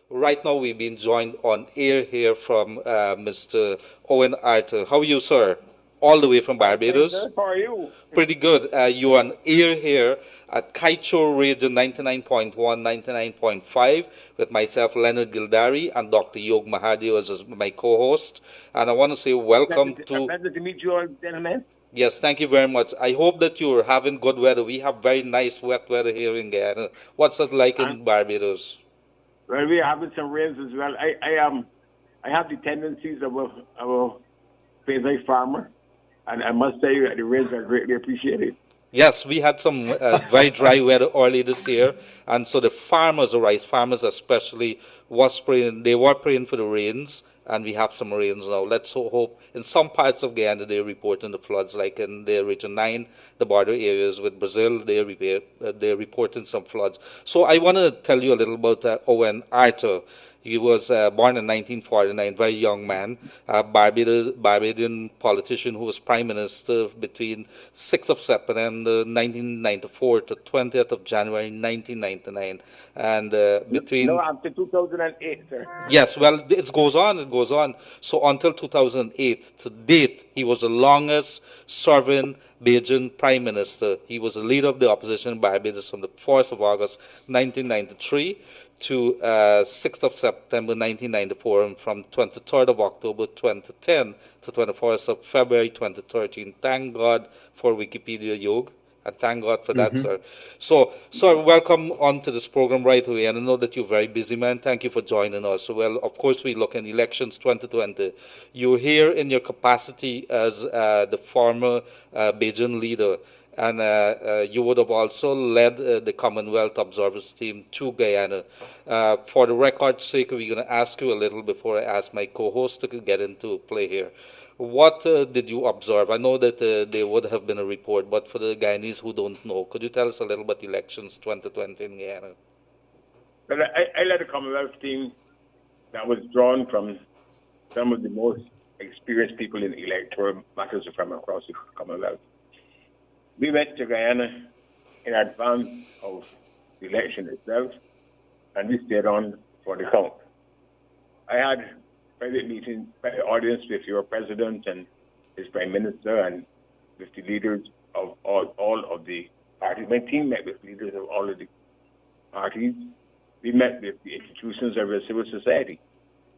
Right now, we've been joined on air here from Mr. Owen Arthur. How are you, sir? All the way from Fine, thanks, Barbados? sir. How are you? Pretty good. You're on air here at Kaicho Radio 99.1, 99.5 with myself, Leonard Gildari, and Dr. Yog Mahadi as my co-host. And I want to say welcome A to. pleasure to meet you all, gentlemen. Yes, thank you very much. I hope that you're having good weather. We have very nice wet weather here in Guyana. What's it like And in Barbados? well, we are having some rains as well. I have the tendencies of a phase farmer, and I must say that the rains are greatly appreciated. Yes, we had some very dry weather early this year, and so the farmers, the rice farmers especially, was praying. They were praying for the rains, and we have some rains now. Let's hope. In some parts of Guyana, they're reporting the floods, like in the Region 9, the border areas with Brazil. They're reporting some floods. So I want to tell you a little about Owen Arthur. He was born in 1949, very young man, a Barbadian politician who was prime minister between 6th of September 1994 to 20th of January 1999. And No, between after 2008, sir. Yes, well, it goes on, it goes on. So until 2008, to date, he was the longest serving Bajan prime minister. He was the leader of the opposition in Barbados from the 4th of August 1993 to 6th of September 1994, and from 23rd of October 2010 to 21st of February 2013. Thank God for Wikipedia, Yog. And thank God for that, Hmm. sir. So, sir, welcome on to this program right away. And I know that you're very busy, man. Thank you for joining us. So, well, of course, we look in elections 2020. You're here in your capacity as the former Bajan leader. And you would have also led the Commonwealth Observers team to Guyana. For the record's sake, we're going to ask you a little before I ask my co-host to get into play here. What did you observe? I know that there would have been a report, but for the Guyanese who don't know, could you tell us a little about elections 2020 in Guyana? But I led a Commonwealth team that was drawn from some of the most experienced people in electoral matters from across the Commonwealth. We went to Guyana in advance of the election itself, and we stayed on for the count. I had private meetings, private audience with your president and his prime minister, and with the leaders of all of the parties. My team met with leaders of all of the parties. We met with the institutions of the civil society.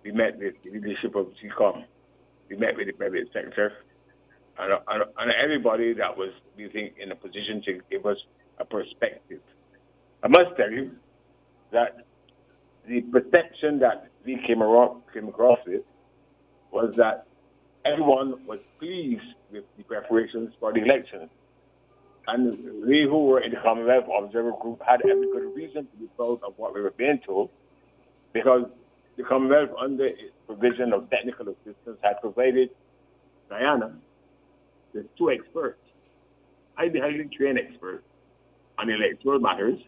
We met with the leadership of CARICOM. We met with the private sector, and everybody that was, we think, in a position to give us a perspective. I must tell you that the perception that we came across with was that everyone was pleased with the preparations for the election. And we who were in the Commonwealth Observer Group had every good reason to be proud of what we were being told, because the Commonwealth, under its provision of technical assistance, had provided Guyana with two experts, highly trained experts on electoral matters,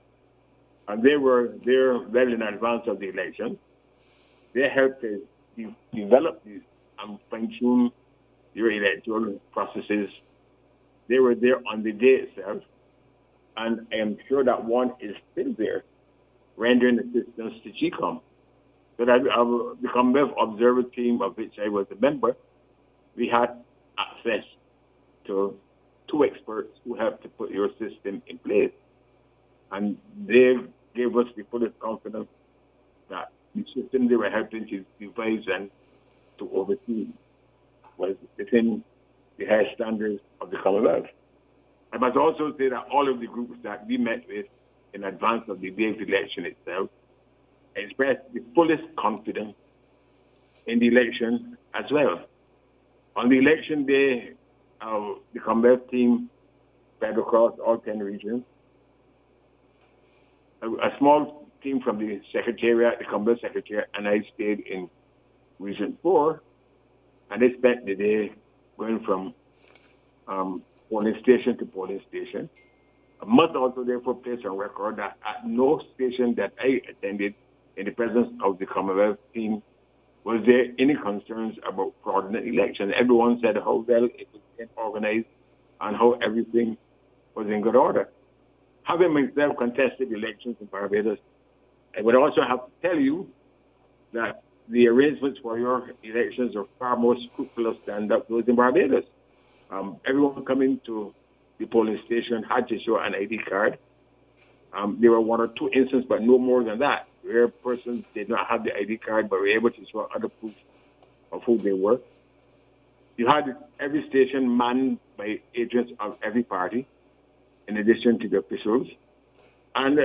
and they were there well in advance of the election. They helped us develop these and fine-tune your electoral processes. They were there on the day itself, and I am sure that one is still there, rendering assistance to GCOM. So that the Commonwealth Observer team, of which I was a member, we had access to two experts who helped to put your system in place. And they gave us the fullest confidence that the system they were helping to devise and to oversee was within the high standards of the Commonwealth. I must also say that all of the groups that we met with in advance of the day of the election itself expressed the fullest confidence in the election as well. On the election day, the Commonwealth team spread across all 10 regions. A small team from the Secretariat, the Commonwealth Secretariat, and I stayed in Region 4, and they spent the day going from polling station to polling station. I must also therefore place on record that at no station that I attended in the presence of the Commonwealth team was there any concerns about fraudulent election. Everyone said how well it was being organized and how everything was in good order. Having myself contested elections in Barbados, I would also have to tell you that the arrangements for your elections are far more scrupulous than those in Barbados. Everyone coming to the polling station had to show an ID card. There were one or two instances, but no more than that, where persons did not have the ID card but were able to show other proof of who they were. You had every station manned by agents of every party, in addition to the officials, and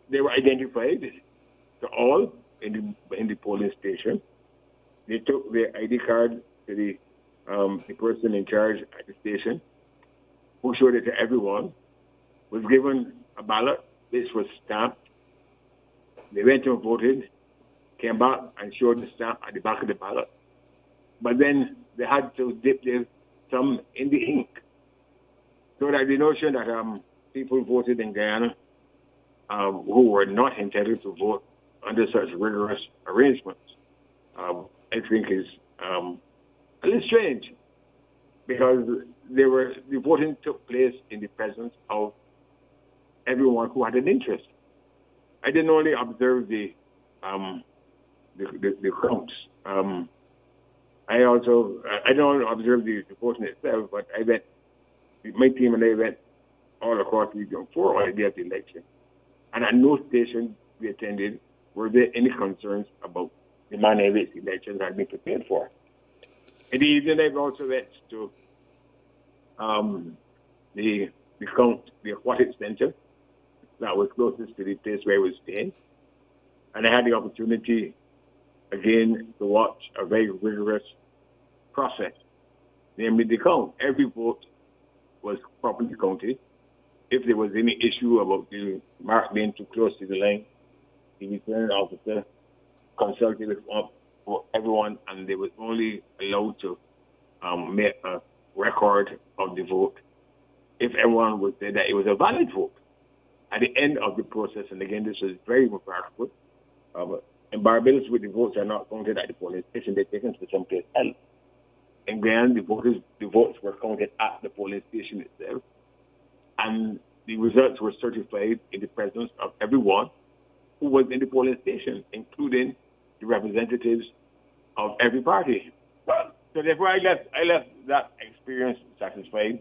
they were identified to all in the polling station. They took their ID card to the person in charge at the station, who showed it to everyone, was given a ballot. This was stamped. They went and voted, came back and showed the stamp at the back of the ballot. But then they had to dip their thumb in the ink. So that the notion that people voted in Guyana who were not entitled to vote under such rigorous arrangements, I think is a little strange, because the voting took place in the presence of everyone who had an interest. I didn't only observe the counts. I didn't only observe the voting itself, but my team and I went all across Region 4 on the day of the election. And at no station we attended were there any concerns about the manner in which elections had been prepared for. In the evening, I also went to the aquatic center that was closest to the place where I was staying. And I had the opportunity, again, to watch a very rigorous process, namely the count. Every vote was properly counted. If there was any issue about the mark being too close to the line, the returning officer consulted with everyone, and they were only allowed to make a record of the vote if everyone would say that it was a valid vote. At the end of the process, and again, this was very remarkable, in Barbados, where the votes are not counted at the polling station, they're taken to someplace else. In Guyana, the votes were counted at the polling station itself, and the results were certified in the presence of everyone who was in the polling station, including the representatives of every party. So therefore, I left that experience satisfied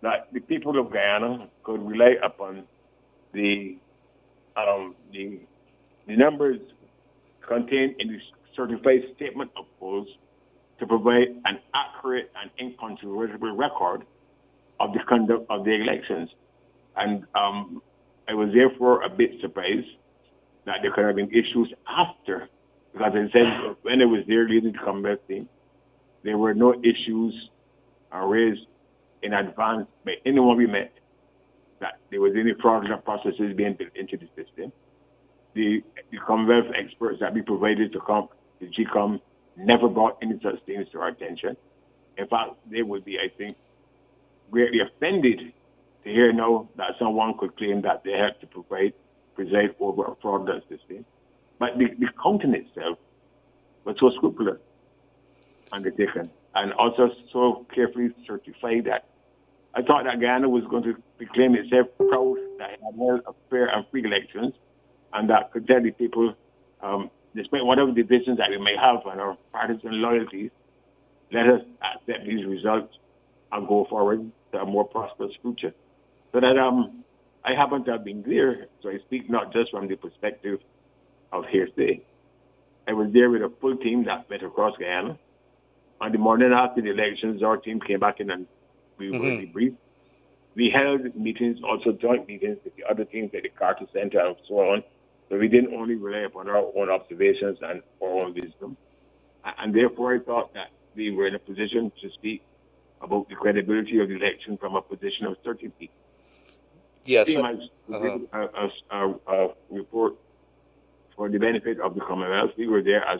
that the people of Guyana could rely upon the numbers contained in the certified statement of polls to provide an accurate and incontrovertible record of the conduct of the elections. And I was therefore a bit surprised that there could have been issues after, because I said when I was there leading the Commonwealth team, there were no issues raised in advance by anyone we met that there was any fraudulent processes being built into the system. The Commonwealth experts that we provided to the GCOM never brought any such things to our attention. In fact, they would be, I think, greatly offended to hear now that someone could claim that they had to preside over a fraudulent system. But the counting itself was so scrupulous undertaken, and also so carefully certified that I thought that Guyana was going to proclaim itself proud that it had held a fair and free elections, and that could tell the people, despite whatever divisions that we may have on our partisan loyalties, let us accept these results and go forward to a more prosperous future. So that I happen to have been there, so I speak not just from the perspective of hearsay. I was there with a full team that went across Guyana. On the morning after the elections, our team came back in and we were debriefed. We held meetings, also joint meetings with the other teams at the Carter Center and so on. So we didn't only rely upon our own observations and our own wisdom. And therefore, I thought that we were in a position to speak about the credibility of the election from a position of certainty. Yes. The team has a report for the benefit of the Commonwealth. We were there as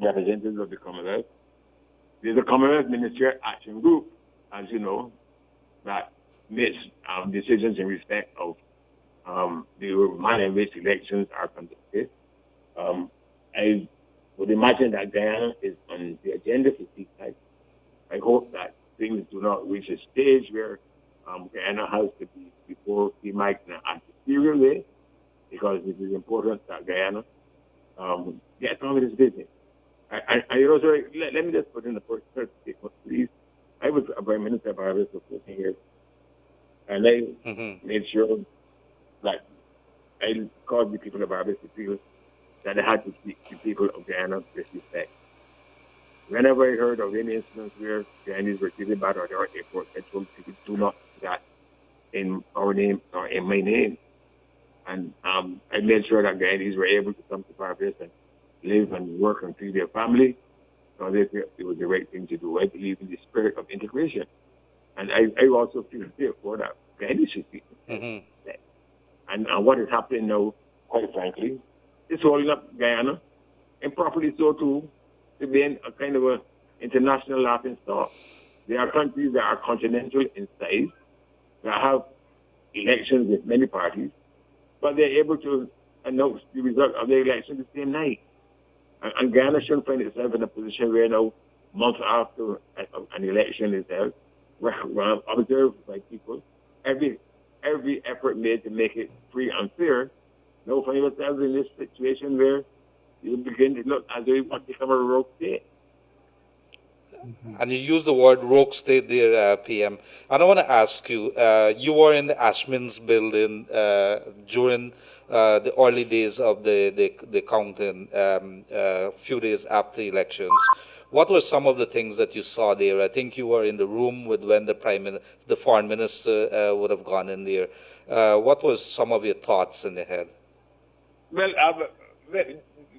representatives of the Commonwealth. There's a Commonwealth Ministerial Action Group, as you know, that makes decisions in respect of the manner in which elections are conducted. I would imagine that Guyana is on the agenda for peace time. I hope that things do not reach a stage where Guyana has to be before the mic in an adversarial way, because it is important that Guyana get on with his business. I also, let me just put in the first statement, please. I was a Prime Minister of Barbados for 14 years, and I made sure that I called the people of Barbados to feel that they had to treat the people of Guyana with respect. Whenever I heard of any incidents where Guyanese were treated bad or they were airport control, people do not do that in our name or in my name. And I made sure that Guyanese were able to come to Barbados and live and work and feed their family. So they felt it was the right thing to do. I believe in the spirit of integration. And I also feel therefore that Guyanese should be respect. And what is happening now, quite frankly, is holding up Guyana, and properly so too, to being a kind of a international laughing stock. There are countries that are continental in size, that have elections with many parties, but they're able to announce the result of the election the same night. And Guyana shouldn't find itself in a position where now, months after an election is held, we're observed by people, every effort made to make it free and fair, now find ourselves in this situation where you begin to look as though you want to become a rogue state. And you use the word rogue state there, PM. And I want to ask you, you were in the Ashman's building during the early days of the counting, a few days after elections. What were some of the things that you saw there? I think you were in the room with when the foreign minister would have gone in there. What was some of your thoughts in the head? Well,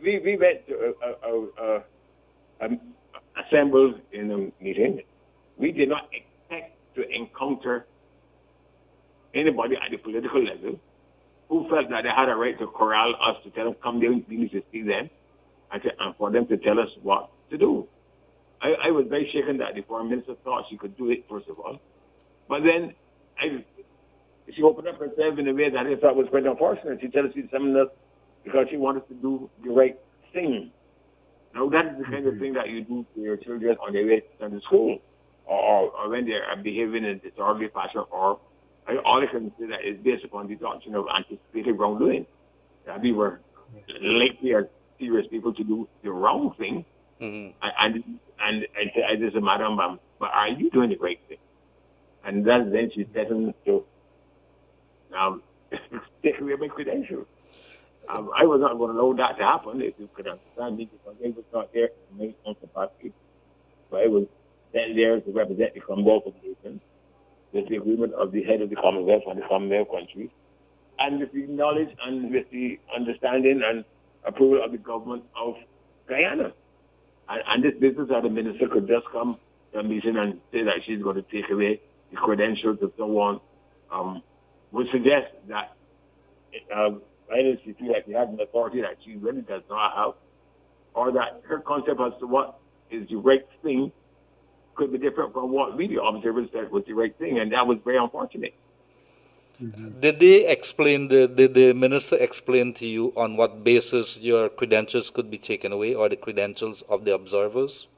we went to assembled in a meeting. We did not expect to encounter anybody at the political level who felt that they had a right to corral us, to tell them, come there, we need to see them, and for them to tell us what to do. I was very shaken that the foreign minister thought she could do it, first of all. But then she opened up herself in a way that I thought was quite unfortunate. She told us she'd summoned us because she wanted to do the right thing. Now, that is the kind of thing that you do to your children on their way to school, or when they are behaving in a disorderly fashion, or all I can say that is based upon the doctrine of anticipated wrongdoing. That we were likely as serious people to do the wrong thing, and I just said, Madam, but are you doing the right thing? And then she threatened to take away my credentials. I was not going to allow that to happen, if you could understand me, because I was not there in my own capacity. But I was then there to represent the Commonwealth of Nations with the agreement of the head of the Commonwealth and the Commonwealth countries, and with the knowledge and with the understanding and approval of the government of Guyana. And this business that the minister could just come to a meeting and say that she's going to take away the credentials and so on, would suggest that either she feels like she has an authority that she really does not have, or that her concept as to what is the right thing could be different from what we, the observers, said was the right thing, and that was very unfortunate. Did they explain, did the minister explain to you on what basis your credentials could be taken away, or the credentials of the observers?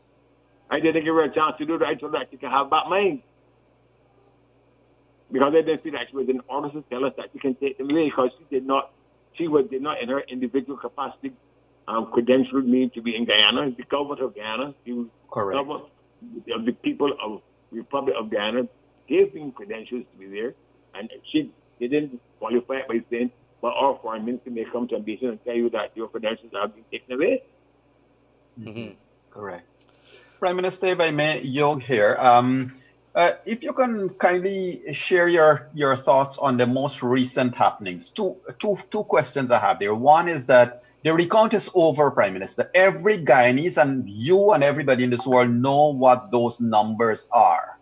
I didn't give her a chance to do that. I told her that she can have back mine. Because I didn't feel that she was in order to tell us that she can take them away, because she did not in her individual capacity credentialed me to be in Guyana. The government of Guyana, the government of the people of the Republic of Guyana gave me credentials to be there, and she didn't qualify it by saying, but our foreign minister may come to a meeting and tell you that your credentials have been taken away. Correct. Prime Minister, if I may, Yog here. If you can kindly share your thoughts on the most recent happenings. Two questions I have there. One is that the recount is over, Prime Minister. Every Guyanese and you and everybody in this world know what those numbers are.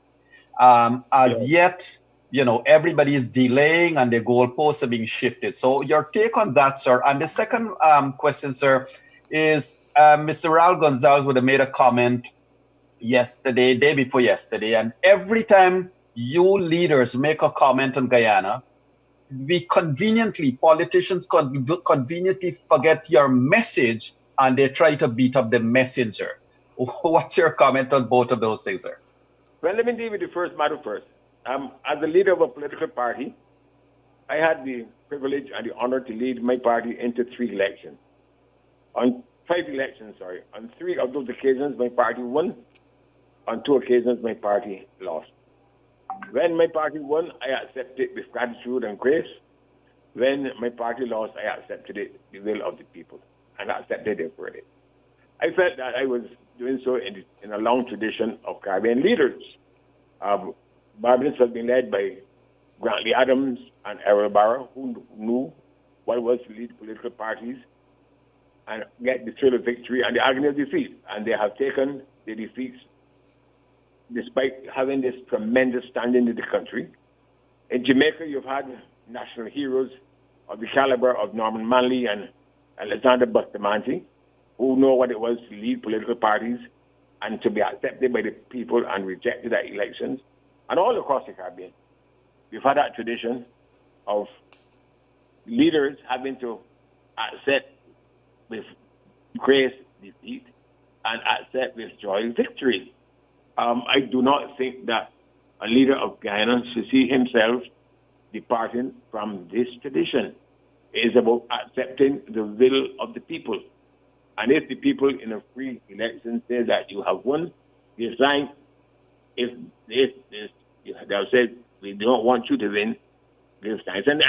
Yet, everybody is delaying and the goalposts are being shifted. So your take on that, sir. And the second question, sir, is Mr. Raul Gonzalez would have made a comment yesterday, day before yesterday, and every time you leaders make a comment on Guyana, politicians conveniently forget your message and they try to beat up the messenger. What's your comment on both of those things, sir? Well, let me deal with the first matter first. As the leader of a political party, I had the privilege and the honor to lead my party into 3 elections. On 5 elections, on 3 of those occasions, my party won. On 2 occasions, my party lost. When my party won, I accepted it with gratitude and grace. When my party lost, I accepted it, the will of the people, and accepted their verdict. I felt that I was doing so in a long tradition of Caribbean leaders. Barbados has been led by Grantley Adams and Errol Barrow, who knew what was to lead political parties and get the thrill of victory and the agony of defeat. And they have taken the defeats despite having this tremendous standing in the country. In Jamaica, you've had national heroes of the caliber of Norman Manley and Alexander Bustamante, who know what it was to lead political parties and to be accepted by the people and rejected at elections, and all across the Caribbean. We've had that tradition of leaders having to accept with grace defeat and accept with joy victory. I do not think that a leader of Guyana should see himself departing from this tradition. It is about accepting the will of the people. And if the people in a free election say that you have won, you sign. If they'll say we don't want you to win, give signs. And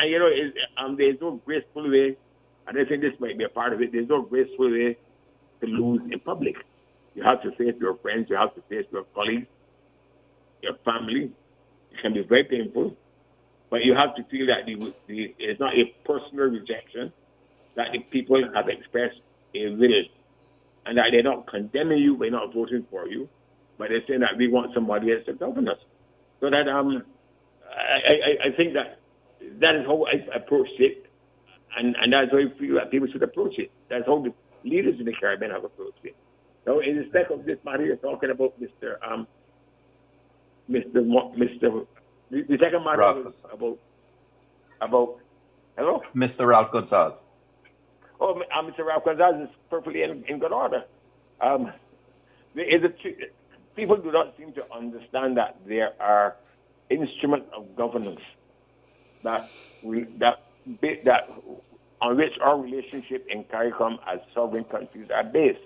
there's no graceful way, and I think this might be a part of it, there's no graceful way to lose in public. You have to face your friends, you have to face your colleagues, your family. It can be very painful, but you have to feel that it's not a personal rejection, that the people have expressed a will, and that they're not condemning you by not voting for you, but they're saying that we want somebody else to govern us. So that I think that is how I approach it, and that's how I feel that people should approach it. That's how the leaders in the Caribbean have approached it. So in respect of this matter, you're talking about the second matter was about hello? Mr. Ralph Gonzalez. Oh, Mr. Ralph Gonzalez is perfectly in good order. People do not seem to understand that there are instruments of governance that on which our relationship in CARICOM as sovereign countries are based.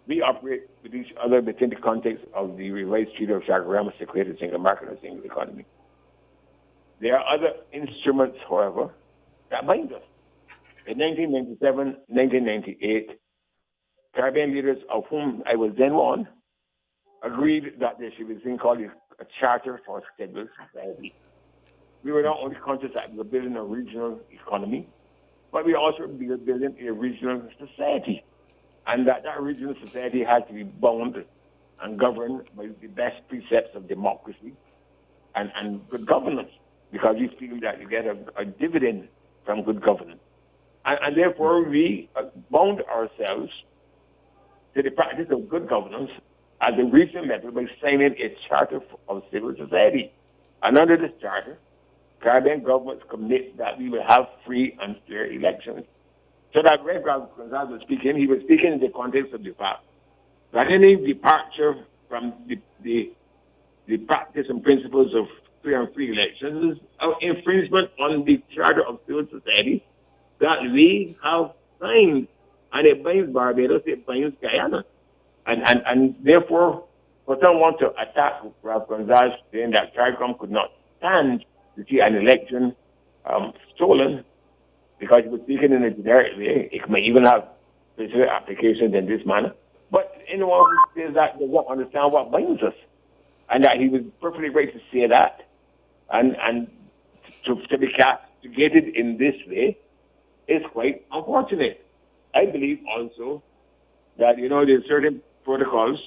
We operate with each other within the context of the revised Treaty of Chagarama to create a single market and a single economy. There are other instruments, however, that bind us. In 1997, 1998, Caribbean leaders, of whom I was then one, agreed that there should be a thing called a charter for stable society. We were not only conscious that we were building a regional economy, but we also were building a regional society. And that regional society had to be bound and governed by the best precepts of democracy and good governance, because we feel that you get a dividend from good governance. And therefore, we bound ourselves to the practice of good governance at the regional level by signing a charter of civil society. And under this charter, Caribbean governments commit that we will have free and fair elections. So that when Gonzalez was speaking, he was speaking in the context of the fact that any departure from the practice and principles of fair and free elections is an infringement on the charter of civil society that we have signed. And it binds Barbados, it binds Guyana. And therefore, for someone to attack Ralph Gonzalez saying that CARICOM could not stand to see an election stolen, because it was speaking in a generic way, it may even have specific applications in this manner. But anyone who says that does not understand what binds us. And that he was perfectly right to say that. And to be castigated in this way is quite unfortunate. I believe also that, there's certain protocols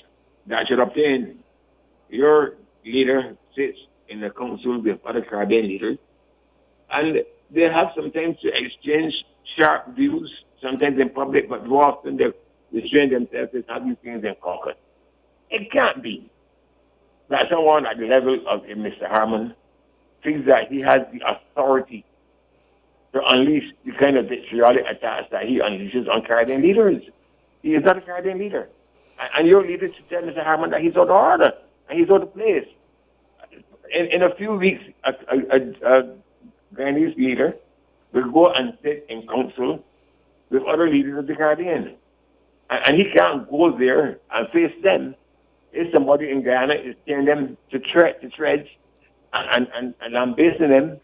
that should obtain. Your leader sits in the council with other Caribbean leaders, and they have sometimes to exchange sharp views, sometimes in public, but more often they restrain themselves to have these things in caucus. It can't be that someone at the level of Mr. Harmon thinks that he has the authority to unleash the kind of vitriolic attacks that he unleashes on Caribbean leaders. He is not a Caribbean leader. And your leader should tell Mr. Harmon that he's out of order and he's out of place. In a few weeks, a Guyanese leader will go and sit in council with other leaders of the Caribbean. And he can't go there and face them if somebody in Guyana is telling them to shreds and lambasting them.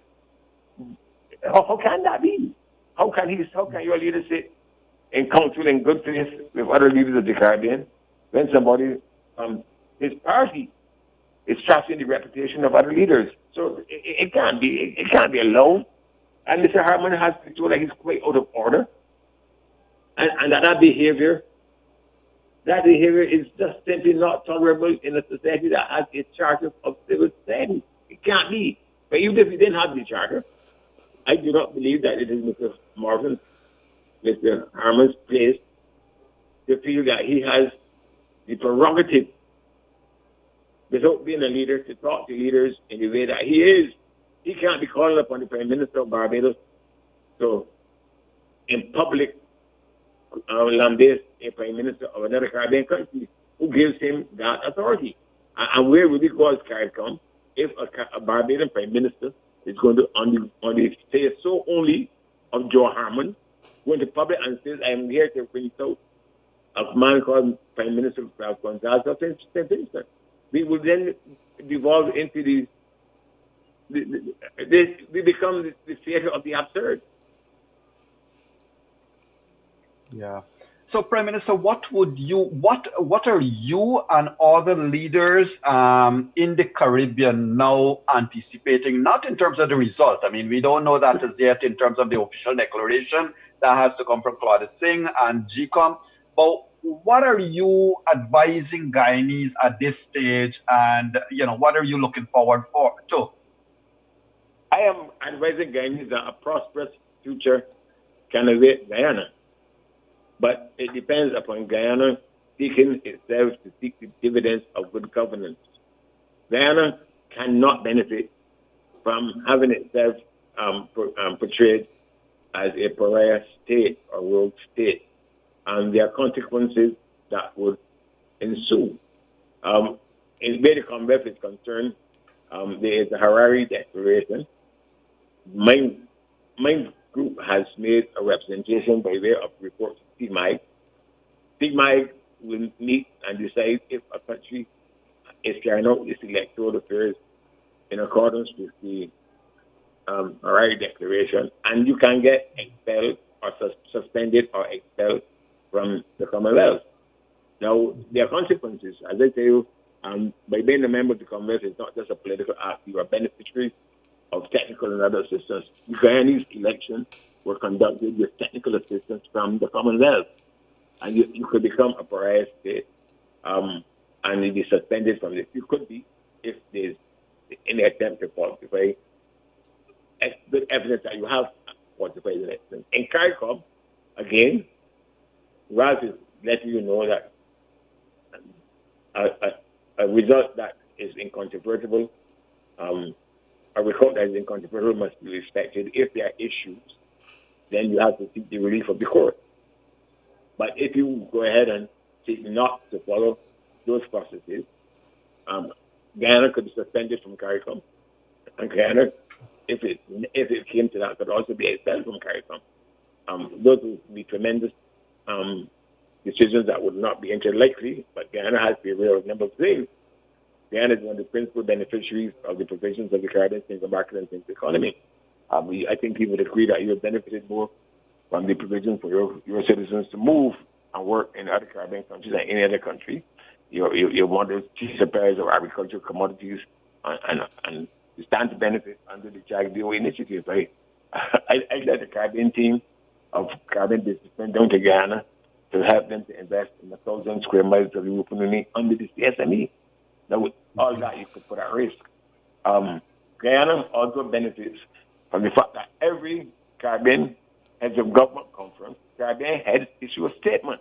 How can that be? How can your leader sit in council in good faith with other leaders of the Caribbean when somebody his party is trashing the reputation of other leaders? So it can't be allowed. And Mr. Harman has to feel like he's quite out of order. And that behavior is just simply not tolerable in a society that has a charter of civil society. It can't be. But even if we didn't have the charter, I do not believe that it is Mr. Harman's place to feel that he has the prerogative, without being a leader, to talk to leaders in the way that he is. He can't be calling upon the Prime Minister of Barbados to, in public, lambaste a Prime Minister of another Caribbean country who gives him that authority. And where would it go as CARICOM if a Barbadian Prime Minister is going to, on the say so only of Joe Harman, going to public and says, I am here to bring out a man called Prime Minister of Gonzales of St. Vincent. We will then devolve into we become the theater of the absurd. Yeah. So, Prime Minister, what are you and other leaders in the Caribbean now anticipating? Not in terms of the result. I mean, we don't know that as yet in terms of the official declaration that has to come from Claudette Singh and GCOM. But what are you advising Guyanese at this stage, and what are you looking forward to? I am advising Guyanese that a prosperous future can await Guyana. But it depends upon Guyana seeking itself to seek the dividends of good governance. Guyana cannot benefit from having itself portrayed as a pariah state or world state. And there are consequences that would ensue. In where the Commonwealth is concerned, there is a Harare Declaration. My group has made a representation by way of report to CMIG. CMIG will meet and decide if a country is carrying out its electoral affairs in accordance with the Harare Declaration, and you can get expelled or suspended or expelled from the Commonwealth. Now, there are consequences. As I tell you, by being a member of the Commonwealth, it's not just a political act. You are beneficiaries of technical and other assistance. The Guyanese elections were conducted with technical assistance from the Commonwealth. And you could become a pariah state and be suspended from this. You could be if there's any attempt to falsify good evidence that you have falsified elections. In CARICOM, again, Ralph is letting you know that a result that is incontrovertible, a result that is incontrovertible must be respected. If there are issues, then you have to seek the relief of the court. But if you go ahead and seek not to follow those processes, Guyana could be suspended from CARICOM, and Guyana, if it came to that, could also be expelled from CARICOM. Those would be tremendous decisions that would not be interlikely, but Guyana has to be aware of a number of things. Guyana is one of the principal beneficiaries of the provisions of the Caribbean Single Market and Single Economy. I think people would agree that you have benefited more from the provision for your citizens to move and work in other Caribbean countries than any other country. You're one of the chief suppliers of agricultural commodities and you stand to benefit under the JAG-DOA initiative. I led the Caribbean team of Caribbean businessmen down to Guyana to help them to invest in 1,000 square miles of European Union under the CSME. Now, with all that, you could put at risk. Guyana also benefits from the fact that every Caribbean heads of government conference, Caribbean heads issue a statement.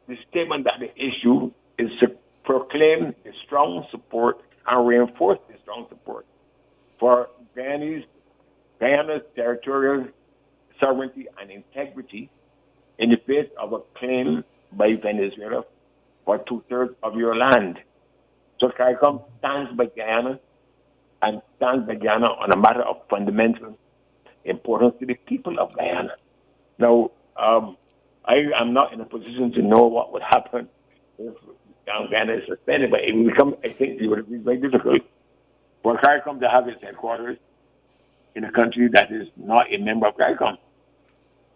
The statement that they issue is to proclaim the strong support and reinforce the strong support for Guyana's territorial sovereignty and integrity in the face of a claim by Venezuela for 2/3 of your land. So CARICOM stands by Guyana and stands by Guyana on a matter of fundamental importance to the people of Guyana. Now, I am not in a position to know what would happen if Guyana is suspended, but it will become, I think it would be very difficult for CARICOM to have its headquarters in a country that is not a member of CARICOM.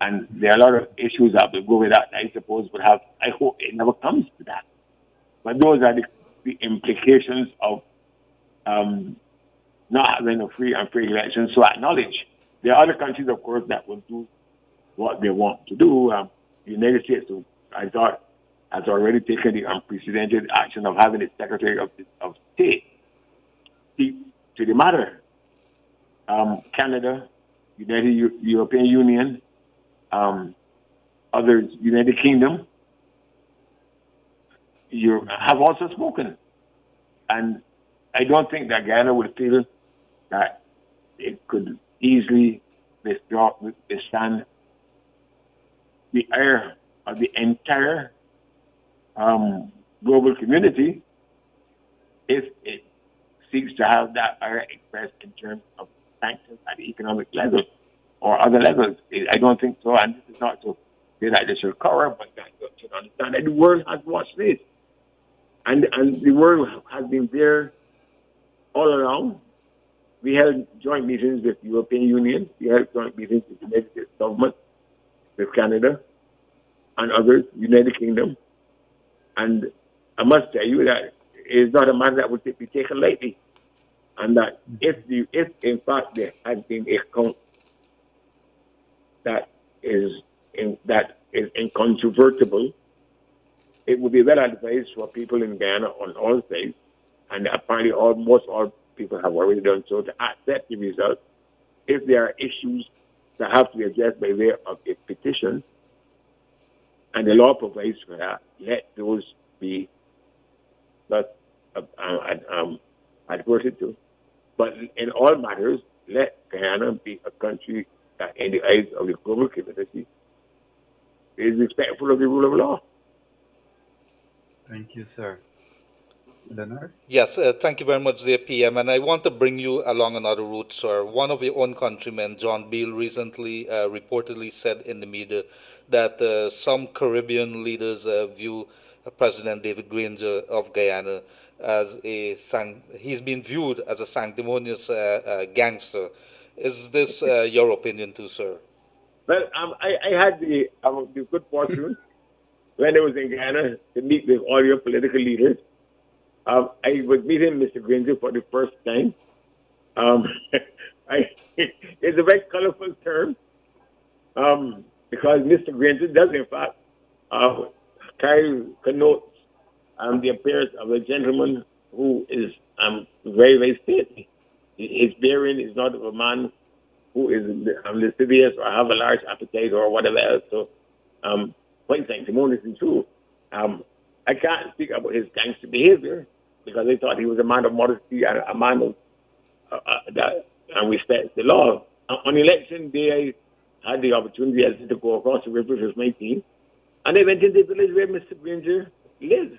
And there are a lot of issues that will go with that, I suppose, would have, I hope it never comes to that. But those are the implications of not having a free and fair election. So I acknowledge there are other countries, of course, that will do what they want to do. The United States, I thought, has already taken the unprecedented action of having its Secretary of State speak to the matter. Canada, United European Union, others, United Kingdom, you have also spoken. And I don't think that Guyana would feel that it could easily withstand the ire of the entire global community if it seeks to have that ire expressed in terms of sanctions at the economic level or other levels. I don't think so, and this is not to say that they should cover, but that you should understand that the world has watched this. And the world has been there all along. We held joint meetings with the European Union. We held joint meetings with the United States government, with Canada, and others, United Kingdom. And I must tell you that it is not a matter that would be taken lightly. And that if in fact there has been a count that is incontrovertible, it would be well advised for people in Guyana on all sides, and apparently almost all people have already done so, to accept the result. If there are issues that have to be addressed by way of a petition, and the law provides for that, let those be adverted to. But in all matters, let Guyana be a country that, in the eyes of the global community, is respectful of the rule of law. Thank you, sir. Leonard? Yes, thank you very much, dear PM. And I want to bring you along another route, sir. One of your own countrymen, John Beale, recently reportedly said in the media that some Caribbean leaders view President David Granger of Guyana as he's been viewed as a sanctimonious gangster. Is this your opinion too, sir? Well, I had the good fortune when I was in Guyana to meet with all your political leaders. I was meeting Mr. Granger for the first time. It's a very colorful term because Mr. Granger does, in fact, connotes the appearance of a gentleman who is very, very stately. His bearing is not of a man who is lascivious or have a large appetite or whatever else. So, quite sanctimonious and true. I can't speak about his gangster behavior because I thought he was a man of modesty and a man of that respects the law. On election day, I had the opportunity to go across the river with my team, and I went into the village where Mr. Granger lives.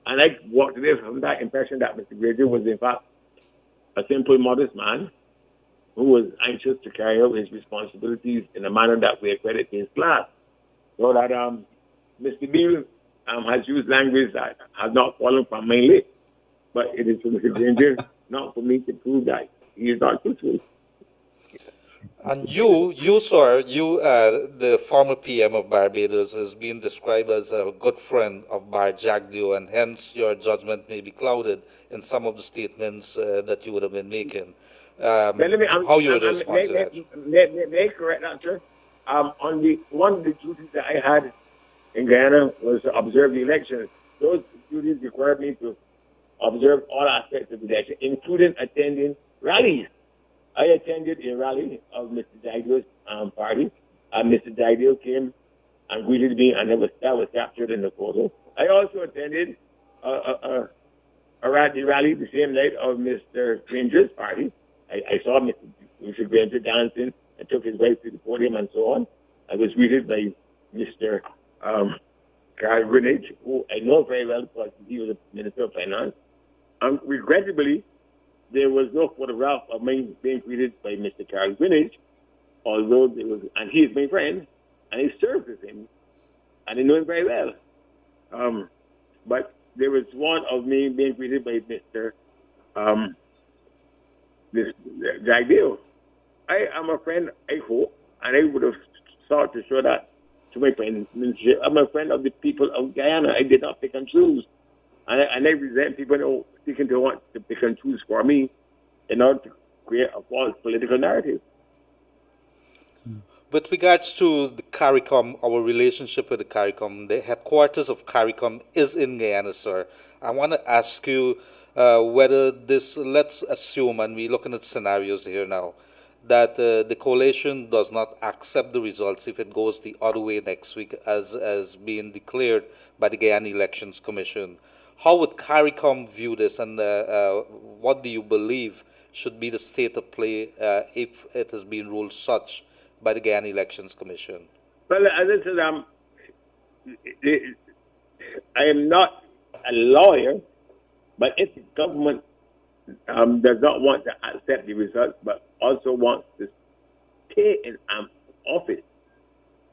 And I walked away from that impression that Mr. Granger was, in fact, a simple, modest man who was anxious to carry out his responsibilities in a manner that we accredit to his class. So that Mr. Beale has used language that has not fallen from my lips, but it is for Mr. Granger not for me to prove that he is not truthful. And you, sir, the former PM of Barbados, has been described as a good friend of Bar Jagdeo, and hence your judgment may be clouded in some of the statements that you would have been making. How you would respond to that? May I correct that, sir? One of the duties that I had in Guyana was to observe the elections. Those duties required me to observe all aspects of the election, including attending rallies. I attended a rally of Mr. Jagdeo's party. Mr. Jagdeo came and greeted me, and that was captured in the photo. I also attended a rally the same night of Mr. Granger's party. I saw Mr. Granger dancing and took his wife to the podium and so on. I was greeted by Mr. Carl Greenwich, who I know very well because he was a Minister of Finance. Regrettably, there was no photograph of me being greeted by Mr. Carl Greenwich, although there was, and he is my friend, and he served with him, and he knew him very well. But there was one of me being greeted by Mr. The idea. I am a friend, I hope, and I would have sought to show that to my friend. I'm a friend of the people of Guyana. I did not pick and choose. And I resent people who seeking to want to pick and choose for me in order to create a false political narrative. With regards to the CARICOM, our relationship with the CARICOM, the headquarters of CARICOM is in Guyana, sir. I want to ask you whether this, let's assume, and we're looking at scenarios here now, that the coalition does not accept the results if it goes the other way next week as being declared by the Guyana Elections Commission. How would CARICOM view this, and what do you believe should be the state of play if it has been ruled such by the Guyana Elections Commission? Well, as I said, I am not a lawyer, but if the government does not want to accept the results, but also wants to stay in office,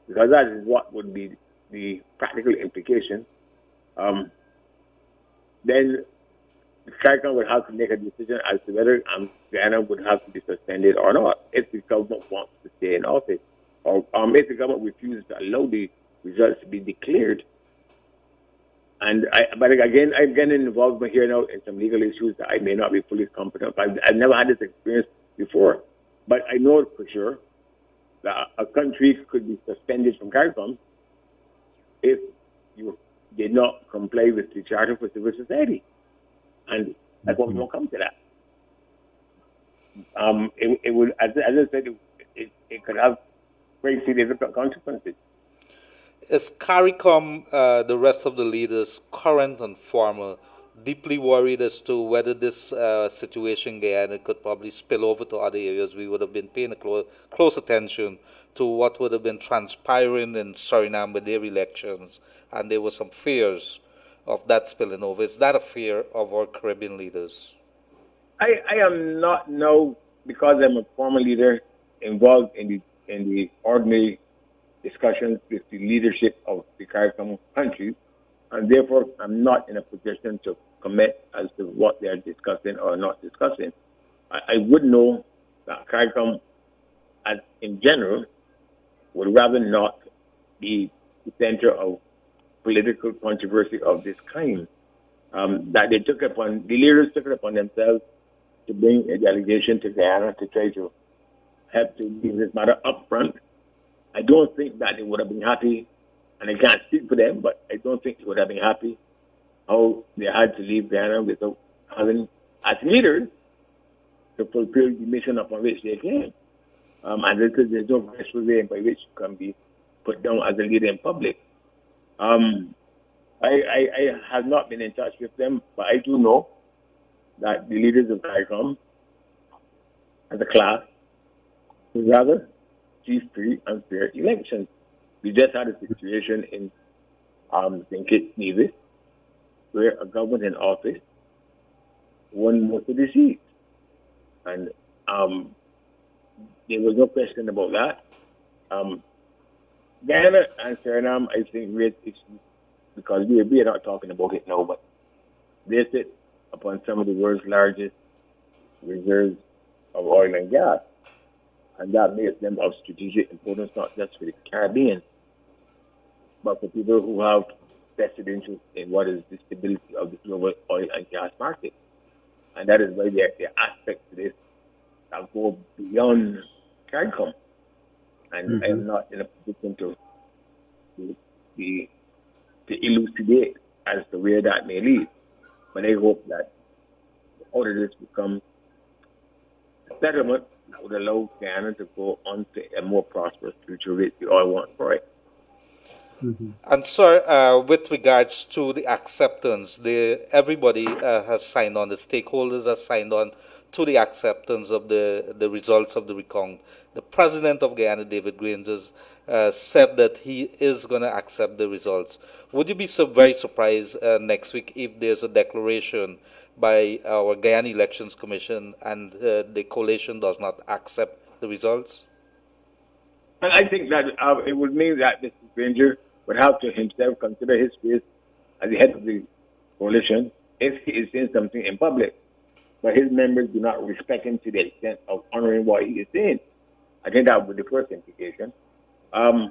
because that is what would be the practical implication, then the CARICOM would have to make a decision as to whether Guyana would have to be suspended or not if the government wants to stay in office, or if the government refuses to allow the results to be declared. But again, I'm getting involved here now in some legal issues that I may not be fully competent. I've never had this experience before, but I know for sure that a country could be suspended from CARICOM if you did not comply with the Charter for Civil Society. And that's what we don't come to that. It would, as I said, it could have very significant consequences. Is CARICOM, the rest of the leaders, current and former, deeply worried as to whether this situation in Guyana could probably spill over to other areas? We would have been paying close attention to what would have been transpiring in Suriname with their elections, and there were some fears of that spilling over. Is that a fear of our Caribbean leaders? I am not now, because I'm a former leader, involved in the ordinary discussions with the leadership of the CARICOM countries, and therefore I'm not in a position to comment as to what they are discussing or not discussing. I would know that CARICOM, as in general, would rather not be the center of political controversy of this kind. That the leaders took it upon themselves to bring a delegation to Guyana to try to help to leave this matter up front. I don't think that they would have been happy, and I can't speak for them, but I don't think they would have been happy how they had to leave Guyana without having, as leaders, to fulfill the mission upon which they came. And there's no graceful way by which you can be put down as a leader in public. I have not been in touch with them, but I do know that the leaders of CARICOM, as a class, would rather see free and fair elections. We just had a situation in St. Kitts Nevis, where a government in office won most of the seats. And there was no question about that. Guyana and Suriname, I think, raise issues because we are not talking about it now, but they sit upon some of the world's largest reserves of oil and gas. And that makes them of strategic importance, not just for the Caribbean, but for people who have vested interest in what is the stability of the global oil and gas market. And that is why there are aspects to this that go beyond CARICOM. And I am not in a position to elucidate as to where that may lead. But I hope that out of this becomes a settlement that would allow Guyana to go on to a more prosperous future, which we all want for it. And sir, with regards to the acceptance, everybody has signed on, the stakeholders have signed on to the acceptance of the results of the recount. The president of Guyana, David Granges, said that he is going to accept the results. Would you be very surprised next week if there's a declaration by our Guyana Elections Commission and the coalition does not accept the results? And I think that it would mean that Mr. Granger would have to himself consider his place as the head of the coalition if he is saying something in public, but his members do not respect him to the extent of honoring what he is saying. I think that would be the first implication. I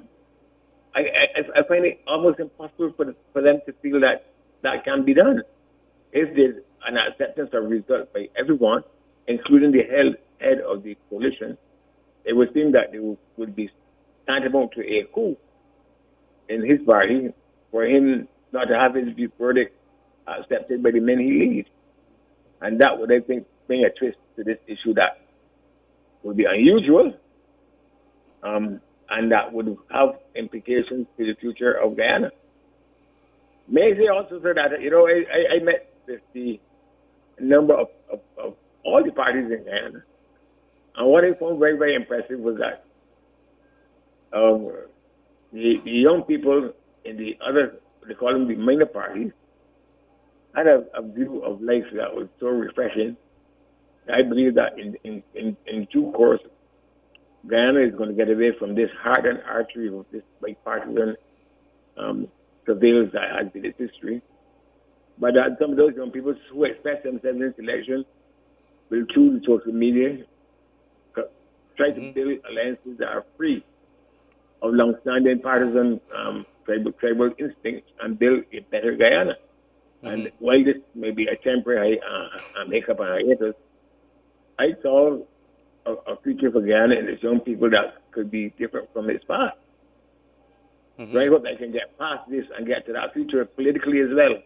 find it almost impossible for them to feel that that can be done. If there's an acceptance of results by everyone, including the head of the coalition, it would seem that there would be tantamount to a coup in his party for him not to have his verdict accepted by the men he leads. And that would, I think, bring a twist to this issue that would be unusual, and that would have implications to the future of Guyana. May I also say that, I met with the number of all the parties in Guyana, and what I found very, very impressive was that the young people in the other, they call them the minor parties, had a view of life that was so refreshing. I believe that in due course, Guyana is going to get away from this hardened artery of this bipartisan surveillance that has been its history. But some of those young people who express themselves in this election will choose social media, try to build alliances that are free of long-standing partisan tribal instincts and build a better Guyana. And while this may be a temporary hiccup and hiatus, I saw a future for Guyana and its young people that could be different from its past. So I hope I can get past this and get to that future politically as well.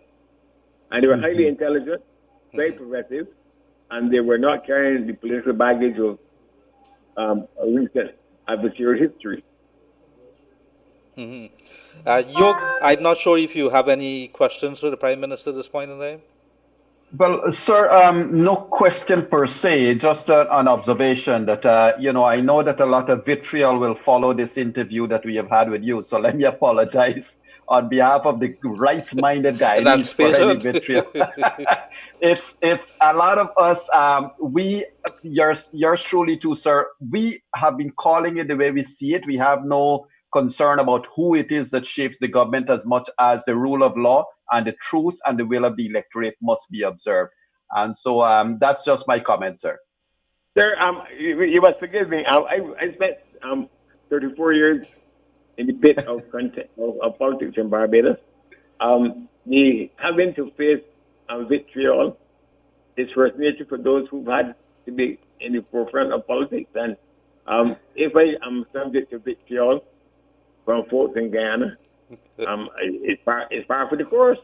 And they were highly intelligent, very progressive, and they were not carrying the political baggage of a recent adversarial history. Yog, I'm not sure if you have any questions for the Prime Minister at this point in time. Well, sir, no question per se, just an observation that, I know that a lot of vitriol will follow this interview that we have had with you. So let me apologize on behalf of the right-minded guys for any vitriol. It's a lot of us, yours truly too, sir, we have been calling it the way we see it. We have no concern about who it is that shapes the government as much as the rule of law and the truth and the will of the electorate must be observed. And so that's just my comment, sir. Sir, you must forgive me. I spent 34 years in the pit of politics in Barbados. The having to face vitriol is first nature for those who've had to be in the forefront of politics. And if I am subject to vitriol from folks in Guyana, it's par for the course,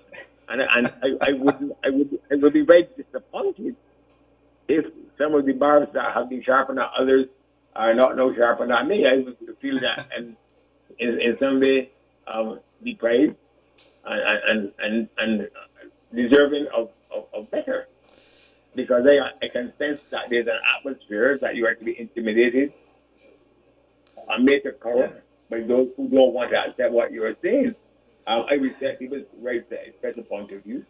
and I would be very disappointed if some of the barbs that have been sharpened at others are not no sharpened at me. I would feel that and in some way deprived and deserving of better, because I can sense that there's an atmosphere that you are to be intimidated and made to cover by those who don't want to accept what you are saying. I respect people's right to express a point of view.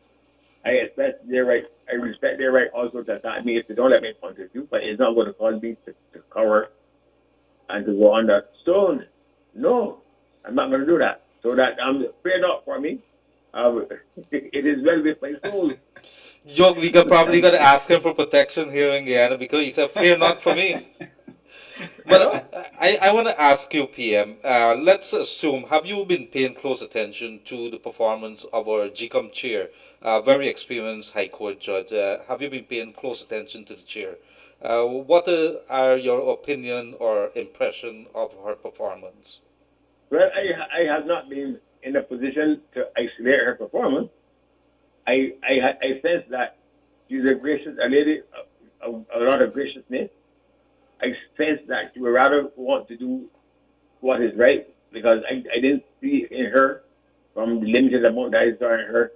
I respect their right also to attack me if they don't let me point of view, but it's not going to cause me to cover and to go under stone. No, I'm not going to do that. So that fear not for me. It is well with my soul. Yo, we could probably going to ask him for protection here in Guyana because he said, fear not for me. But I want to ask you, PM, let's assume, have you been paying close attention to the performance of our GCOM chair, very experienced High Court judge? Have you been paying close attention to the chair? What are your opinion or impression of her performance? Well, I have not been in a position to isolate her performance. I sense that she's a gracious, a lady of a lot of graciousness. I sense that she would rather want to do what is right, because I didn't see in her, from the limited amount that I saw in her,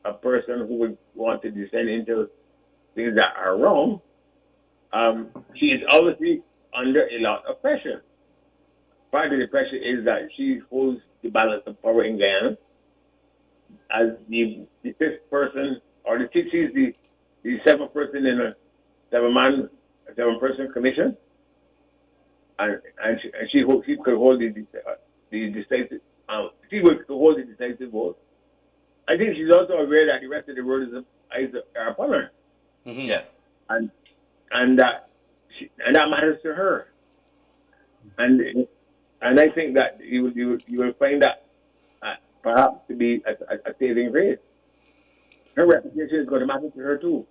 a person who would want to descend into things that are wrong. She is obviously under a lot of pressure. Part of the pressure is that she holds the balance of power in Guyana as the fifth person, or she's the seventh person in a seven-person commission. she could hold the decisive. She would hold the decisive vote. I think she's also aware that the rest of the world is upon her, Yes. and that matters to her. And I think that you will find that perhaps to be a saving grace. Her reputation is going to matter to her too.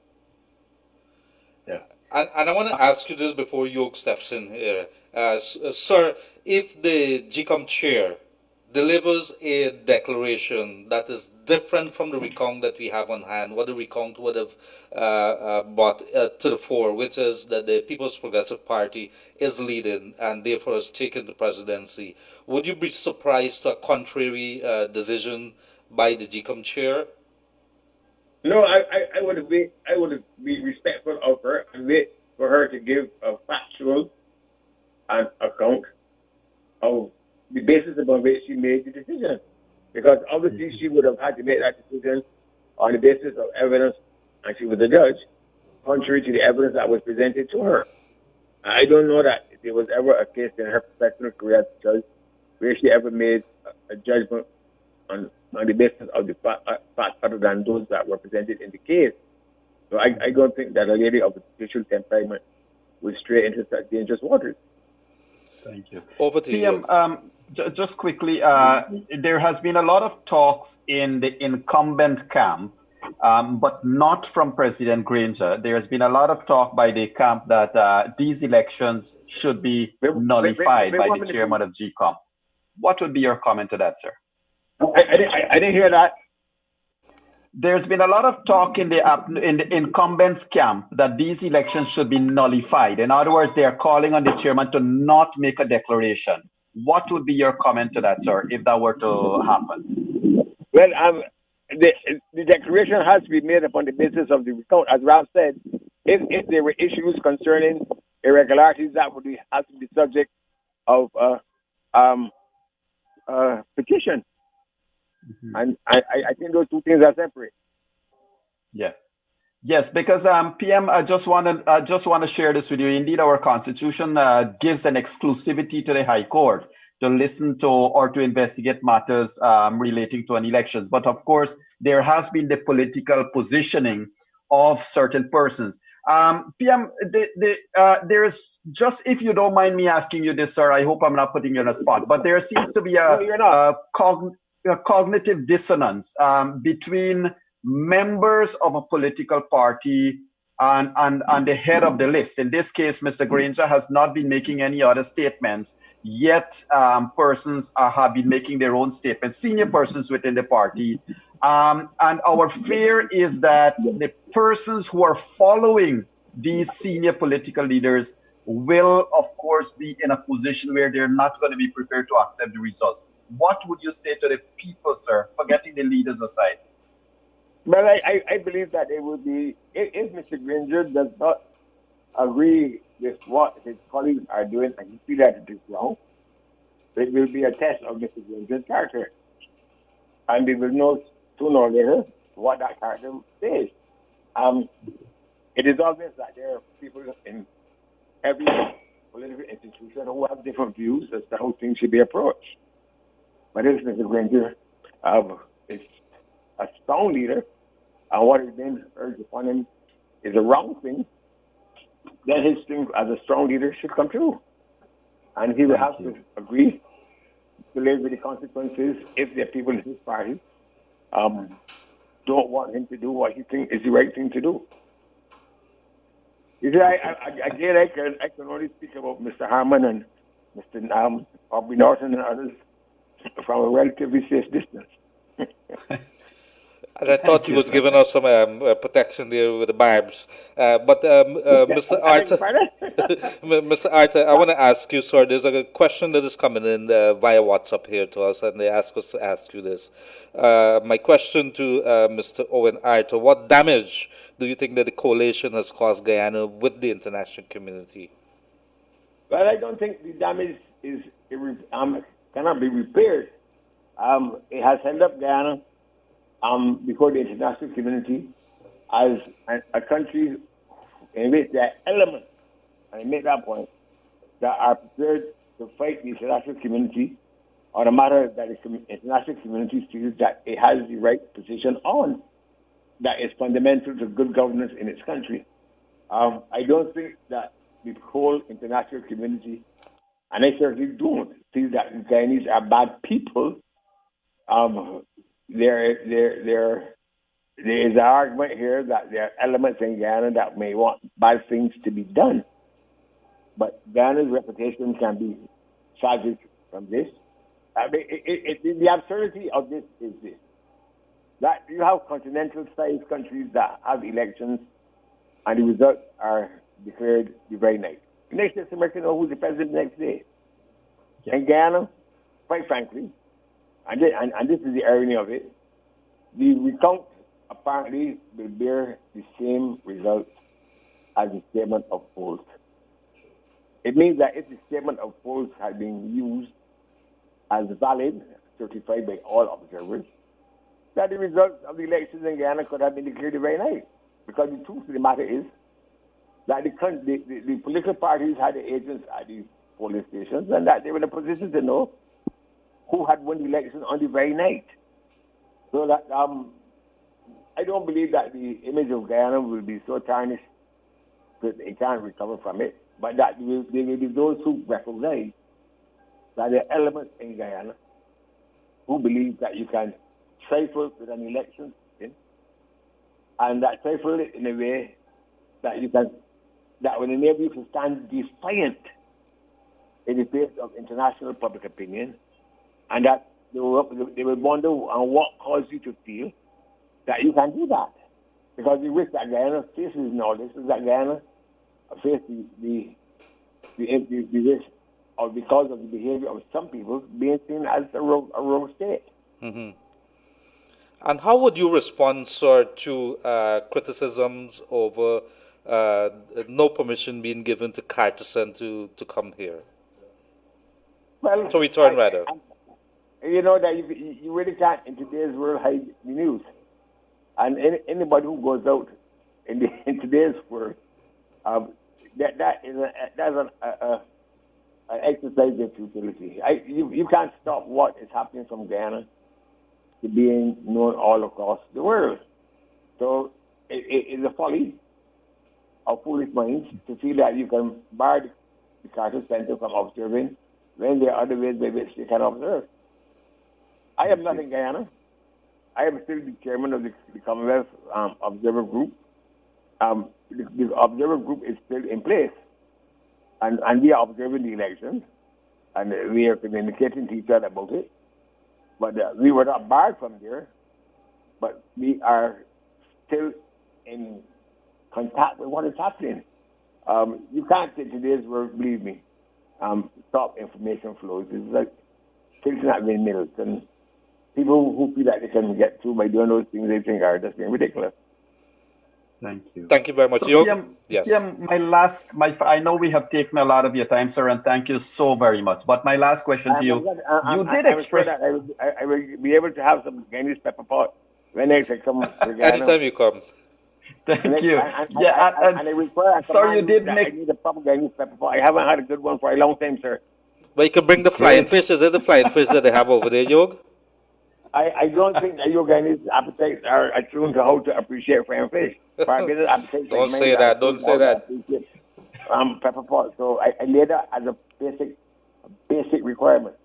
Yes. And I want to ask you this before York steps in here. Sir, if the GCOM chair delivers a declaration that is different from the recount that we have on hand, what the recount would have brought to the fore, which is that the People's Progressive Party is leading and therefore has taken the presidency, would you be surprised to a contrary decision by the GCOM chair? No, I would be respectful of her and wait for her to give a factual account of the basis upon which she made the decision. Because obviously she would have had to make that decision on the basis of evidence, and she was a judge, contrary to the evidence that was presented to her. I don't know that there was ever a case in her professional career as a judge where she ever made a judgment on the basis of the facts other than those that were presented in the case. So I don't think that a lady of official temperament would stray into such dangerous waters. Thank you. Over to you. PM, just quickly, there has been a lot of talks in the incumbent camp, but not from President Granger. There has been a lot of talk by the camp that these elections should be nullified by the chairman of GCOM. What would be your comment to that, sir? I didn't hear that. There's been a lot of talk in the incumbents camp that these elections should be nullified. In other words, they are calling on the chairman to not make a declaration. What would be your comment to that, sir, if that were to happen? Well, the declaration has to be made upon the basis of the recount. As Ralph said, if there were issues concerning irregularities, that would have to be subject of petition. Mm-hmm. And I think those two things are separate. Yes, because PM, I just want to share this with you. Indeed, our Constitution gives an exclusivity to the High Court to listen to or to investigate matters relating to an elections. But of course, there has been the political positioning of certain persons. PM, there is just, if you don't mind me asking you this, sir, I hope I'm not putting you on a spot, but there seems to be a cognitive dissonance between members of a political party and the head of the list. In this case, Mr. Granger has not been making any other statements, yet persons have been making their own statements, senior persons within the party. And our fear is that the persons who are following these senior political leaders will, of course, be in a position where they're not going to be prepared to accept the results. What would you say to the people, sir, forgetting the leaders aside? Well, I believe that it would be, if Mr. Granger does not agree with what his colleagues are doing and he feels that it is wrong, it will be a test of Mr. Granger's character. And we will know sooner or later what that character says. It is obvious that there are people in every political institution who have different views as to how things should be approached. But if Mr. Granger is a strong leader, and what is being urged upon him is a wrong thing, then his thing as a strong leader should come true. And he will have to agree to live with the consequences if the people in his party don't want him to do what he thinks is the right thing to do. You see, I can only speak about Mr. Harman and Mr. Aubrey Norton and others from a relatively safe distance. And I thought you was giving us some protection there with the barbs. But Mr. Arthur, Mr. Arthur, I want to ask you, sir, there's a question that is coming in via WhatsApp here to us, and they ask us to ask you this. My question to Mr. Owen Arthur, what damage do you think that the coalition has caused Guyana with the international community? Well, I don't think the damage cannot be repaired. It has held up Guyana before the international community as a country in which there are elements, and I make that point, that are prepared to fight the international community on a matter that the international community feels that it has the right position on, that is fundamental to good governance in its country. I don't think that the whole international community, and I certainly don't feel that the Guyanese are bad people. There is an argument here that there are elements in Guyana that may want bad things to be done. But Guyana's reputation can be tragic from this. I mean, the absurdity of this is this: that you have continental-sized countries that have elections, and the results are declared the very night. The next day, Americans know who's the president the next day. Yes. In Guyana, quite frankly, and this is the irony of it, the recount apparently will bear the same results as the statement of polls. It means that if the statement of polls had been used as valid, certified by all observers, that the results of the elections in Guyana could have been declared the very night. Because the truth of the matter is that the political parties had the agents at the polling stations, and that they were in a position to know who had won the election on the very night. So that I don't believe that the image of Guyana will be so tarnished that it can't recover from it, but that there will be those who recognize that there are elements in Guyana who believe that you can trifle with an election, and that trifle it in a way that that will enable you to stand defiant in the face of international public opinion, and that they will wonder on what caused you to feel that you can do that. Because the risk that Guyana faces in all this is that Guyana faces the risk of, because of the behavior of some people, being seen as a rogue state. Mm-hmm. And how would you respond, sir, to criticisms over no permission being given to Carterson to come here? Well, to return, rather. You know that you really can't, in today's world, hide the news. And anybody who goes out in today's world, that's an exercise of futility. You can't stop what is happening from Guyana to being known all across the world. So it is a folly of foolish minds to feel that you can bar the Carter Center from observing when there are other ways by which they can observe. I am not in Guyana. I am still the chairman of the Commonwealth Observer Group. The Observer Group is still in place, and we are observing the elections, and we are communicating to each other about it. But we were not barred from there, but we are still in contact with what is happening. You can't say today's world, believe me, stop information flows. It's like tilting at windmills, and people who feel that they can get through by doing those things they think are just being ridiculous. Thank you. Thank you very much. So, yes. I know we have taken a lot of your time, sir, and thank you so very much. But my last question to you, you did express... I will be able to have some Guyanese pepper pot when next I come to Guyana. Anytime you come. Thank you. Sir, you did make... I need a proper Guyanese pepper pot. I haven't had a good one for a long time, sir. But you can bring the flying fish. Is it the flying fish that they have over there, Yog? I don't think that your Guyanese appetites are attuned to how to appreciate flying fish. Don't say that. Don't say that. Pepper pot. So I laid that as a basic requirement.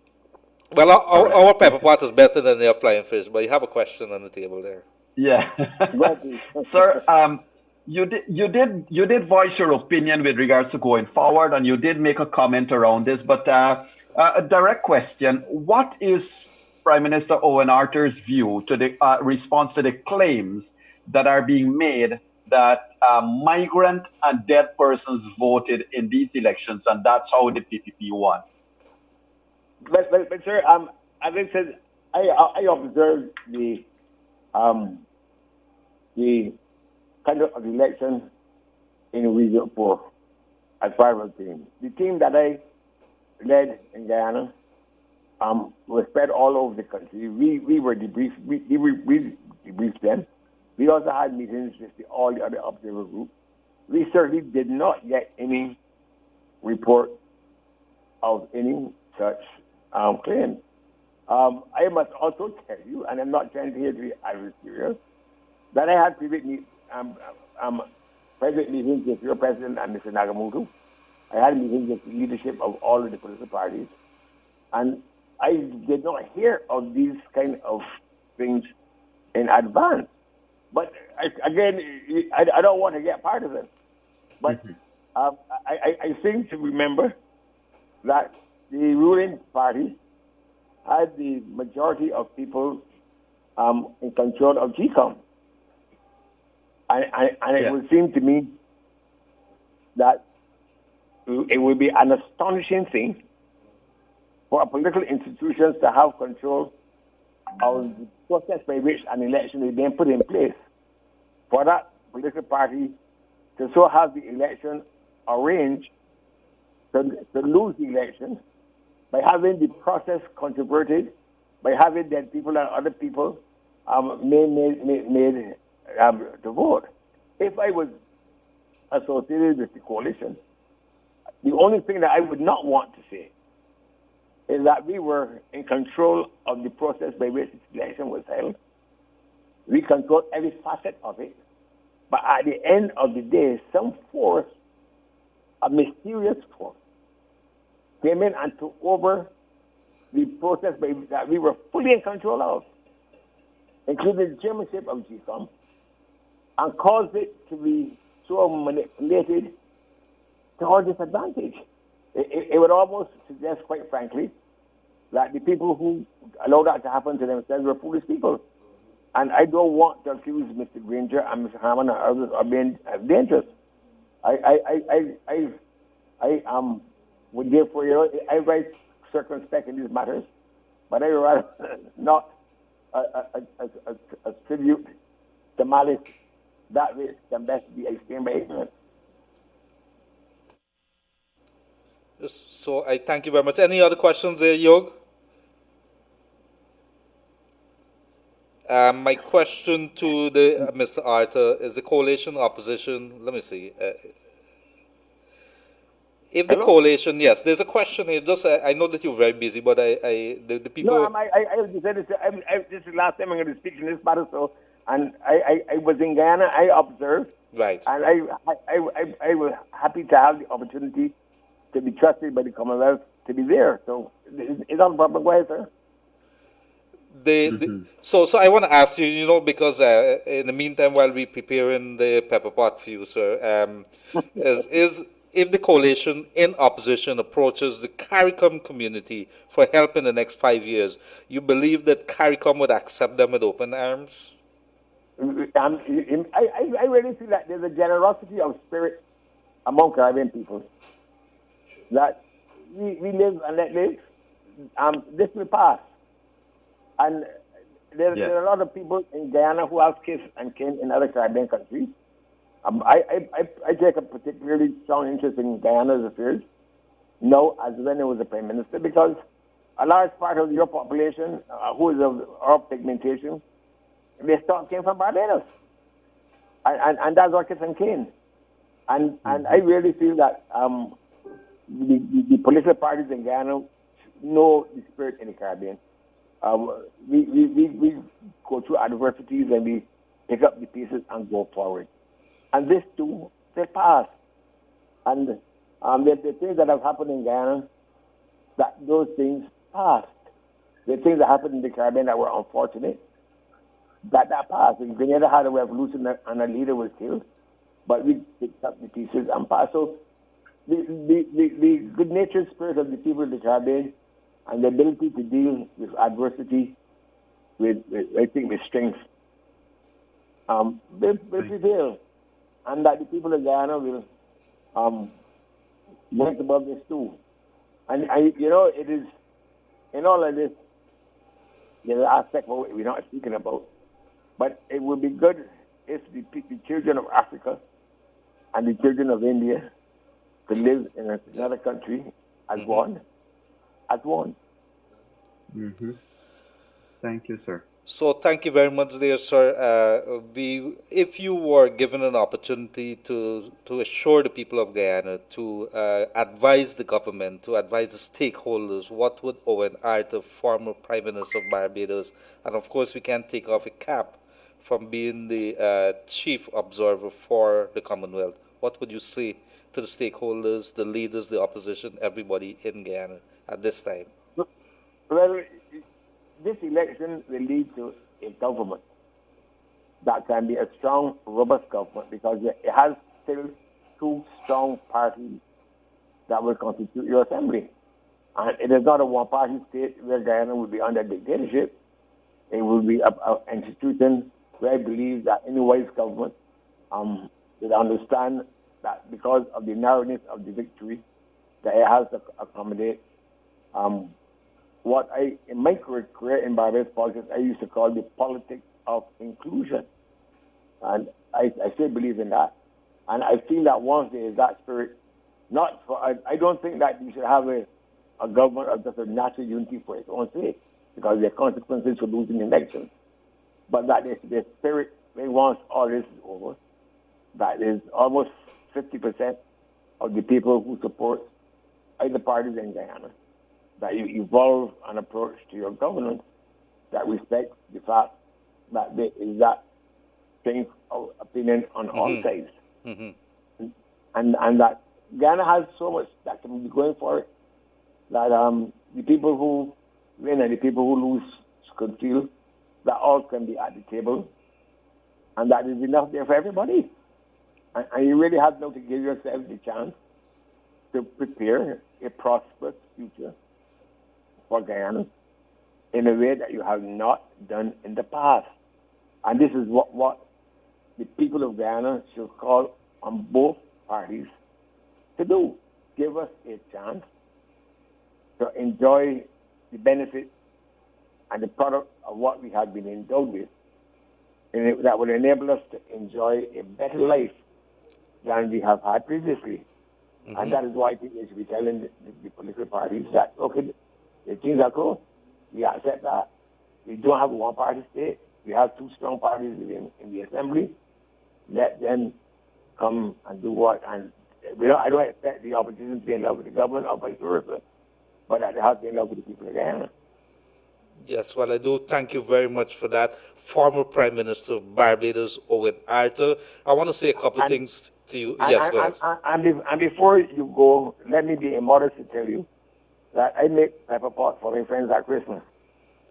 Well, our pepper pot is better than their flying fish, but you have a question on the table there. Yeah. Sir, you did voice your opinion with regards to going forward, and you did make a comment around this, but a direct question: what is Prime Minister Owen Arthur's view to the response to the claims that are being made that migrant and dead persons voted in these elections, and that's how the PPP won? But sir, as I said, I observed the conduct of the election in Region 4 as part of the team. The team that I led in Guyana was spread all over the country. We were debriefed. We debriefed them. We also had meetings with all the other observer groups. We certainly did not get any report of any such claim. I must also tell you, and I'm not trying to be adversarial, that I had private meetings with your president and Mr. Nagamutu. I had meetings with the leadership of all of the political parties, and I did not hear of these kind of things in advance. But I don't want to get partisan. But I seem to remember that the ruling party had the majority of people in control of GCOM. And it would seem to me that it would be an astonishing thing for political institutions to have control of the process by which an election is being put in place, for that political party to so have the election arranged to lose the election by having the process controverted, by having dead people and other people made to vote. If I was associated with the coalition, the only thing that I would not want to say is that we were in control of the process by which the election was held. We controlled every facet of it. But at the end of the day, some force, a mysterious force, came in and took over the process that we were fully in control of, including the chairmanship of GCOM, and caused it to be so manipulated to our disadvantage. It would almost suggest, quite frankly, that the people who allowed that to happen to themselves were foolish people. And I don't want to accuse Mr. Granger and Mr. Harman and others of being dangerous. I would therefore, I write circumspect in these matters, but I would rather not attribute to malice that which can best be explained by ignorance. So I thank you very much. Any other questions there, Yog? My question to the Mr. Arthur is the coalition opposition. Let me see. If the coalition, yes, there's a question here. Just I know that you're very busy, but the people. No, I decided this is the last time I'm going to speak in this matter. So, and I was in Guyana. I observed. Right. And I was happy to have the opportunity to be trusted by the Commonwealth to be there. So it's not a problem. Go ahead, sir. So I want to ask you, because in the meantime, while we're preparing the pepper pot for you, sir, is if the coalition in opposition approaches the CARICOM community for help in the next 5 years, you believe that CARICOM would accept them with open arms? I really feel that there's a generosity of spirit among Caribbean people, that we live and let live. This will pass. And there are a lot of people in Guyana who have kith and kin in other Caribbean countries. I take a particularly strong interest in Guyana's affairs now as when I was a Prime Minister, because a large part of your population who is of our pigmentation, their stock came from Barbados. And that's our kith and kin. And I really feel that the political parties in Guyana know the spirit in the Caribbean. We go through adversities and we pick up the pieces and go forward. And this too, they pass. And the things that have happened in Guyana, that those things passed. The things that happened in the Caribbean that were unfortunate, that passed. In Grenada had a revolution and a leader was killed, but we picked up the pieces and passed. So the good-natured spirit of the people of the Caribbean and the ability to deal with adversity with strength, will prevail. And that the people of Guyana will work above this too. And it is, in all of this, there's an aspect of what we're not speaking about. But it would be good if the children of Africa and the children of India could live in another country as one. As one. Thank you, sir. So thank you very much, dear sir. If you were given an opportunity to assure the people of Guyana, to advise the government, to advise the stakeholders, what would Owen Arthur, former Prime Minister of Barbados, and of course we can't take off a cap from being the chief observer for the Commonwealth, what would you say to the stakeholders, the leaders, the opposition, everybody in Guyana at this time? Well, this election will lead to a government that can be a strong, robust government because it has still two strong parties that will constitute your assembly. And it is not a one-party state where Guyana will be under dictatorship. It will be an institution where I believe that any wise government will understand that because of the narrowness of the victory, that it has to accommodate what in my career in Barbados politics, I used to call the politics of inclusion. And I still believe in that. And I feel that once there is that spirit, I don't think that you should have a government of just a national unity for its own sake, because there are consequences for losing elections. But that the spirit, when once all this is over, that is almost 50% of the people who support either parties in Guyana, that you evolve an approach to your governance that respects the fact that there is that change of opinion on all sides. Mm-hmm. And that Guyana has so much that can be going for it, that the people who win and the people who lose could feel that all can be at the table, and that is enough there for everybody. And you really have now to give yourself the chance to prepare a prosperous future for Guyana in a way that you have not done in the past. And this is what the people of Guyana should call on both parties to do. Give us a chance to enjoy the benefit and the product of what we have been endowed with, and that will enable us to enjoy a better life than we have had previously. Mm-hmm. And that is why I think they should be telling the political parties that, okay, the things are cool. We accept that. We don't have a one-party state. We have two strong parties in the assembly. Let them come and do what. And I don't expect the opposition to be in love with the government or vice versa, but that they have to be in love with the people of Guyana. Yes, well, I do thank you very much for that. Former Prime Minister of Barbados, Owen Arthur. I want to say a couple of things to you. Yes, go ahead. And before you go, let me be immodest to tell you that I make pepper pot for my friends at Christmas.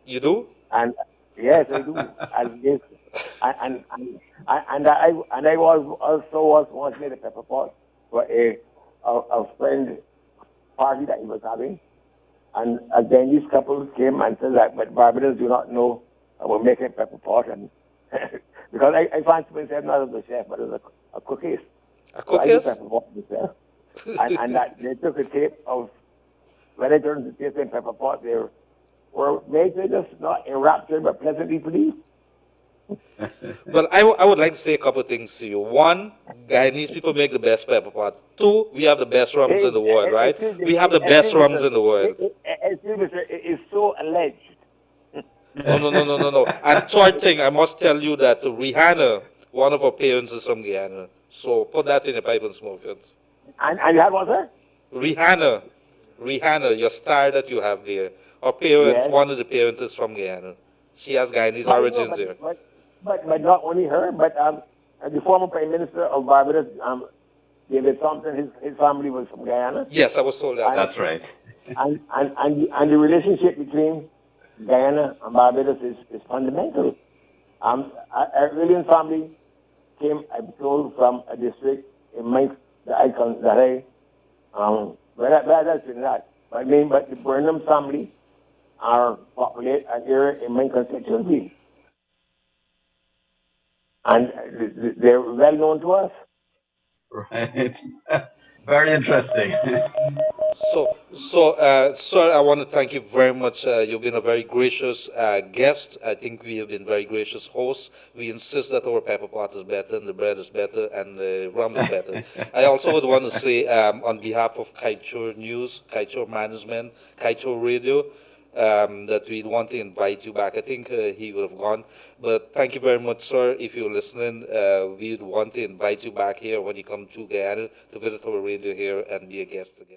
You do? And yes, I do. and I was once made a pepper pot for a friend party that he was having. And again, these couples came and said that, but Barbados do not know about making pepper pot, and because I fancy myself not as a chef, but as a cookist. A cookist? So I do pepper pot myself. and that they took a tape of when I turned the tape in pepper pot, they were maybe just not enraptured, but pleasantly pleased. Well, I would like to say a couple of things to you. One, Guyanese people make the best pepper pot. Two, we have the best rums in the world, right? We have the best rums in the world. Excuse me, sir, it is so alleged. No. And third thing, I must tell you that Rihanna, one of our parents is from Guyana. So put that in your pipe and smoke it. And you had what, sir? Rihanna, your star that you have there. Our parent, yes. One of the parents is from Guyana. She has Guyanese origins here. But not only her, but the former Prime Minister of Barbados, David Thompson, his family was from Guyana. Yes, I was told that. That's right. and the relationship between Guyana and Barbados is fundamental. William's family came, I'm told, from a district in Mike that I but the Burnham family are populate an area in my constituency. And they're well known to us. Right. Very interesting. So, sir, I want to thank you very much. You've been a very gracious guest. I think we have been very gracious hosts. We insist that our pepper pot is better, and the bread is better, and the rum is better. I also would want to say, on behalf of Kiteshore News, Kiteshore Management, Kiteshore Radio, that we'd want to invite you back. I think he would have gone. But thank you very much, sir. If you're listening, we'd want to invite you back here when you come to Guyana to visit our radio here and be a guest again.